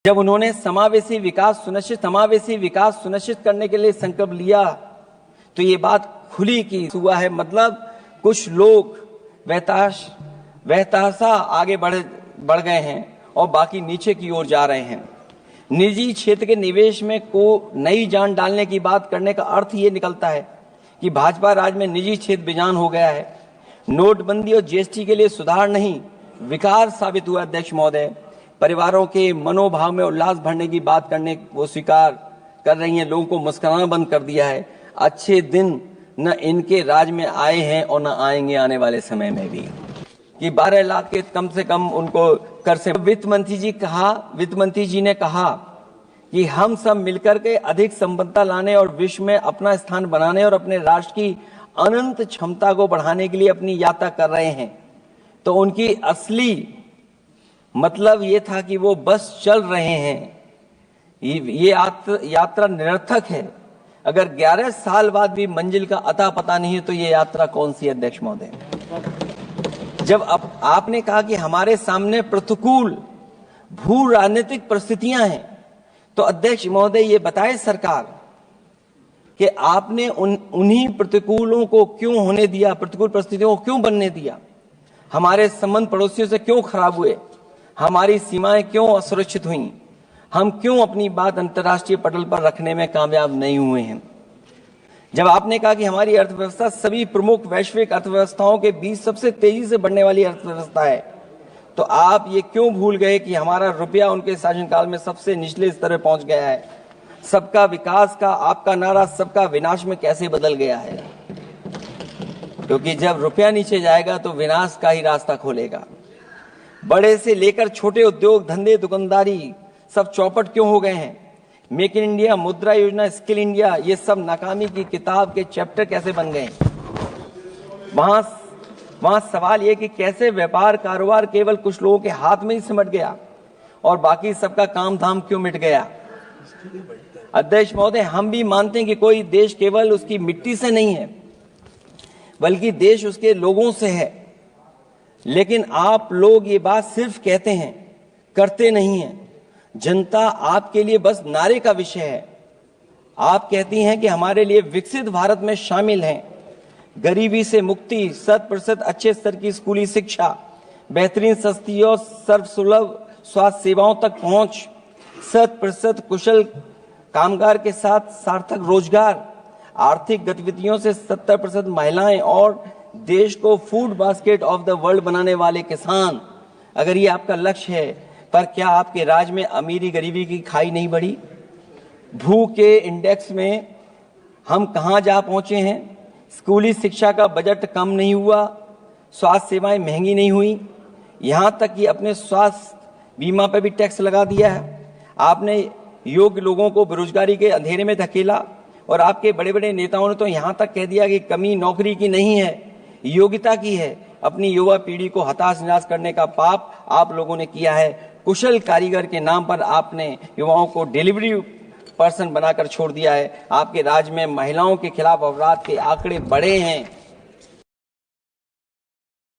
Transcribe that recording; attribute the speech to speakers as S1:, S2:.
S1: जब उन्होंने समावेशी विकास सुनिश्चित करने के लिए संकल्प लिया तो ये बात खुली की हुआ है। मतलब कुछ लोग वहताशा आगे बढ़ गए हैं और बाकी नीचे की ओर जा रहे हैं। निजी क्षेत्र के निवेश में को नई जान डालने की बात करने का अर्थ ये निकलता है कि भाजपा राज में निजी क्षेत्र बेजान हो गया है। नोटबंदी और जीएसटी के लिए सुधार नहीं विकार साबित हुआ। अध्यक्ष महोदय, परिवारों के मनोभाव में उल्लास भरने की बात करने वो स्वीकार कर रही हैं, लोगों को मुस्कुराना बंद कर दिया है। अच्छे दिन न इनके राज में आए हैं और न आएंगे आने वाले समय में भी कि 12 लाख के कम से कम उनको कर से। वित्त मंत्री जी ने कहा कि हम सब मिलकर के अधिक संपन्नता लाने और विश्व में अपना स्थान बनाने और अपने राष्ट्र की अनंत क्षमता को बढ़ाने के लिए अपनी यात्रा कर रहे हैं। तो उनकी असली मतलब ये था कि वो बस चल रहे हैं। ये यात्रा निरर्थक है। अगर 11 साल बाद भी मंजिल का अता पता नहीं है तो ये यात्रा कौन सी है? अध्यक्ष महोदय, जब आपने कहा कि हमारे सामने प्रतिकूल भू राजनीतिक परिस्थितियां हैं, तो अध्यक्ष महोदय ये बताए सरकार कि आपने उन्हीं प्रतिकूलों को क्यों होने दिया, प्रतिकूल परिस्थितियों को क्यों बनने दिया? हमारे संबंध पड़ोसियों से क्यों खराब हुए? हमारी सीमाएं क्यों असुरक्षित हुई? हम क्यों अपनी बात अंतर्राष्ट्रीय पटल पर रखने में कामयाब नहीं हुए हैं? जब आपने कहा कि हमारी अर्थव्यवस्था सभी प्रमुख वैश्विक अर्थव्यवस्थाओं के बीच सबसे तेजी से बढ़ने वाली अर्थव्यवस्था है, तो आप ये क्यों भूल गए कि हमारा रुपया उनके शासनकाल में सबसे निचले स्तर पर पहुंच गया है? सबका विकास का आपका नारा सबका विनाश में कैसे बदल गया है? क्योंकि जब रुपया नीचे जाएगा तो विनाश का ही रास्ता खोलेगा। बड़े से लेकर छोटे उद्योग धंधे दुकानदारी सब चौपट क्यों हो गए हैं? मेक इन इंडिया, मुद्रा योजना, स्किल इंडिया, ये सब नाकामी की किताब के चैप्टर कैसे बन गए? वहां सवाल ये कि कैसे व्यापार कारोबार केवल कुछ लोगों के हाथ में ही सिमट गया और बाकी सबका काम धाम क्यों मिट गया? अध्यक्ष महोदय, हम भी मानते हैं कि कोई देश केवल उसकी मिट्टी से नहीं है, बल्कि देश उसके लोगों से है। लेकिन आप लोग ये बात सिर्फ कहते हैं, करते नहीं हैं। जनता आपके लिए बस नारे का विषय है। आप कहती हैं कि हमारे लिए विकसित भारत में शामिल हैं गरीबी से मुक्ति, 100% अच्छे स्तर की स्कूली शिक्षा, बेहतरीन सस्ती और सर्वसुलभ स्वास्थ्य सेवाओं तक पहुंच, 100% कुशल कामगार के साथ सार्थक रोजगार, आर्थिक गतिविधियों से 70% महिलाएं और देश को food basket of the world बनाने वाले किसान। अगर ये आपका लक्ष्य है, पर क्या आपके राज्य में अमीरी गरीबी की खाई नहीं बढ़ी? भूख के इंडेक्स में हम कहां जा पहुंचे हैं? स्कूली शिक्षा का बजट कम नहीं हुआ, स्वास्थ्य सेवाएं महंगी नहीं हुई, यहां तक कि अपने स्वास्थ्य बीमा पर भी टैक्स लगा दिया है। आपने योग्य लोगों को बेरोजगारी के अंधेरे में धकेला और आपके बड़े बड़े नेताओं ने तो यहां तक कह दिया कि कमी नौकरी की नहीं है, योग्यता की है। अपनी युवा पीढ़ी को हताश निराश करने का पाप आप लोगों ने किया है। कुशल कारीगर के नाम पर आपने युवाओं को डिलीवरी पर्सन बनाकर छोड़ दिया है। आपके राज्य में महिलाओं के खिलाफ अपराध के आंकड़े बढ़े हैं।